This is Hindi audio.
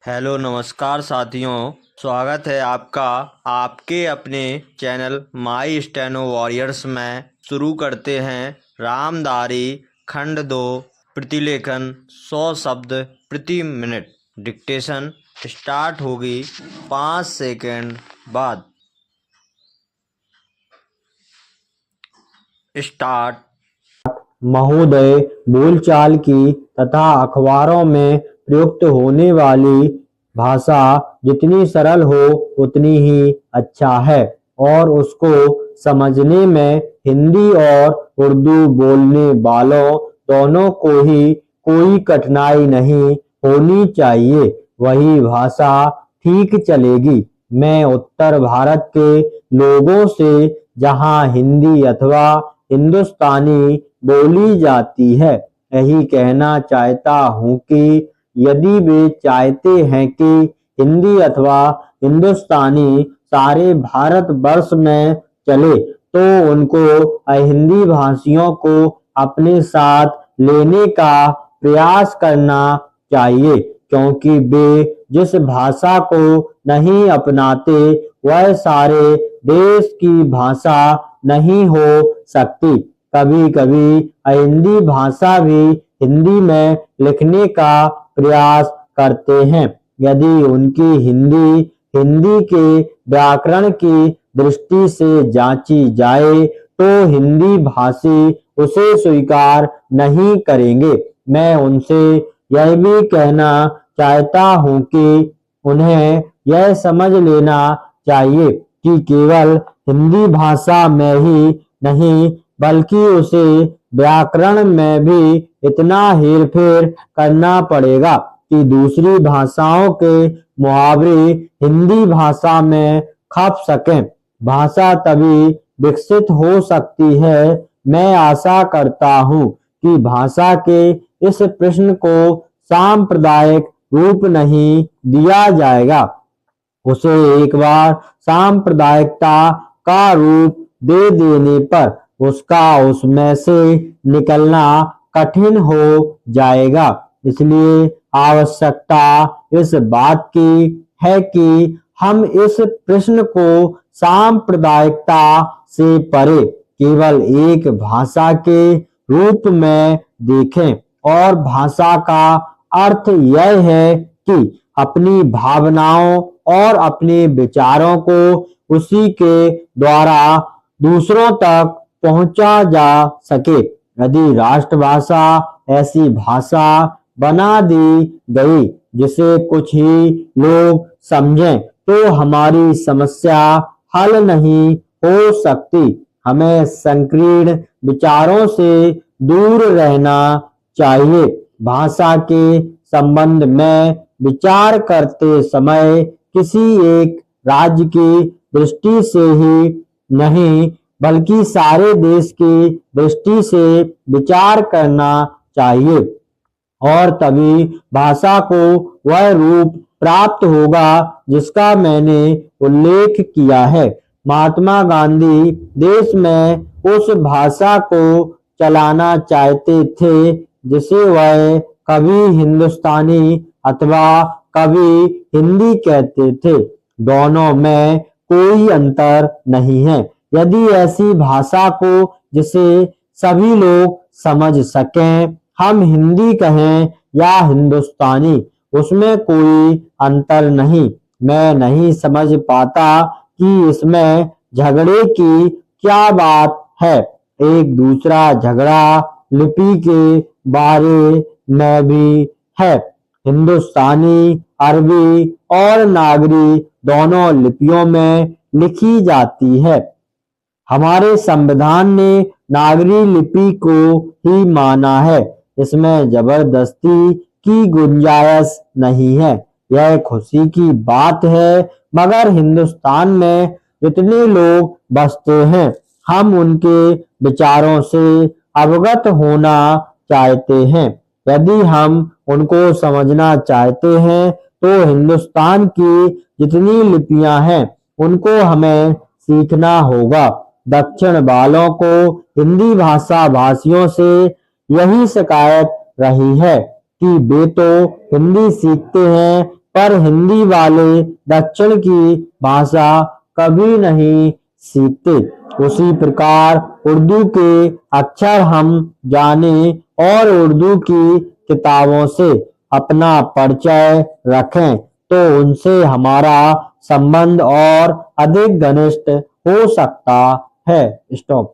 हेलो नमस्कार साथियों। स्वागत है आपका आपके अपने चैनल माई स्टेनो वॉरियर्स में। शुरू करते हैं रामधारी खंड 2 प्रतिलेखन 100 शब्द प्रति मिनट। डिक्टेशन स्टार्ट होगी 5 सेकंड बाद। स्टार्ट। महोदय, बोलचाल की तथा अखबारों में प्रयुक्त होने वाली भाषा जितनी सरल हो उतनी ही अच्छा है और उसको समझने में हिंदी और उर्दू बोलने वालों दोनों को ही कोई कठिनाई नहीं होनी चाहिए। वही भाषा ठीक चलेगी। मैं उत्तर भारत के लोगों से जहाँ हिंदी अथवा हिंदुस्तानी बोली जाती है, यही कहना चाहता हूँ कि यदि वे चाहते हैं कि हिंदी अथवा हिंदुस्तानी सारे भारत वर्ष में चले तो उनको हिंदी भाषियों को अपने साथ लेने का प्रयास करना चाहिए, क्योंकि वे जिस भाषा को नहीं अपनाते वह सारे देश की भाषा नहीं हो सकती। कभी कभी हिंदी भाषा भी हिंदी में लिखने का प्रयास करते हैं। यदि उनकी हिंदी के व्याकरण की दृष्टि से जांची जाए तो हिंदी भाषी उसे स्वीकार नहीं करेंगे। मैं उनसे यह भी कहना चाहता हूँ कि उन्हें यह समझ लेना चाहिए कि केवल हिंदी भाषा में ही नहीं बल्कि उसे व्याकरण में भी इतना हेरफेर करना पड़ेगा कि दूसरी भाषाओं के मुहावरे हिंदी भाषा में खप सकें। भाषा तभी विकसित हो सकती है। मैं आशा करता हूँ कि भाषा के इस प्रश्न को सांप्रदायिक रूप नहीं दिया जाएगा। उसे एक बार सांप्रदायिकता का रूप दे देने पर उसका उसमें से निकलना कठिन हो जाएगा। इसलिए आवश्यकता इस बात की है कि हम इस प्रश्न को सांप्रदायिकता से परे केवल एक भाषा के रूप में देखें। और भाषा का अर्थ यह है कि अपनी भावनाओं और अपने विचारों को उसी के द्वारा दूसरों तक पहुंचा जा सके। यदि राष्ट्रभाषा ऐसी भाषा बना दी गई जिसे कुछ ही लोग समझें तो हमारी समस्या हल नहीं हो सकती। हमें संकीर्ण विचारों से दूर रहना चाहिए। भाषा के संबंध में विचार करते समय किसी एक राज्य की दृष्टि से ही नहीं बल्कि सारे देश की दृष्टि से विचार करना चाहिए और तभी भाषा को वह रूप प्राप्त होगा जिसका मैंने उल्लेख किया है। महात्मा गांधी देश में उस भाषा को चलाना चाहते थे जिसे वह कभी हिंदुस्तानी अथवा कभी हिंदी कहते थे। दोनों में कोई अंतर नहीं है। यदि ऐसी भाषा को जिसे सभी लोग समझ सकें हम हिंदी कहें या हिंदुस्तानी, उसमें कोई अंतर नहीं। मैं नहीं समझ पाता कि इसमें झगड़े की क्या बात है। एक दूसरा झगड़ा लिपि के बारे में भी है। हिंदुस्तानी, अरबी और नागरी दोनों लिपियों में लिखी जाती है। हमारे संविधान ने नागरी लिपि को ही माना है। इसमें जबरदस्ती की गुंजाइश नहीं है। यह खुशी की बात है। मगर हिंदुस्तान में जितने लोग बसते हैं हम उनके विचारों से अवगत होना चाहते हैं। यदि हम उनको समझना चाहते हैं तो हिंदुस्तान की जितनी लिपियां हैं उनको हमें सीखना होगा। दक्षिण वालों को हिंदी भाषा भाषियों से यही शिकायत रही है कि वे तो हिंदी सीखते हैं पर हिंदी वाले दक्षिण की भाषा कभी नहीं सीखते। उसी प्रकार उर्दू के अक्षर हम जाने और उर्दू की किताबों से अपना परिचय रखें तो उनसे हमारा संबंध और अधिक घनिष्ठ हो सकता है। स्टॉप।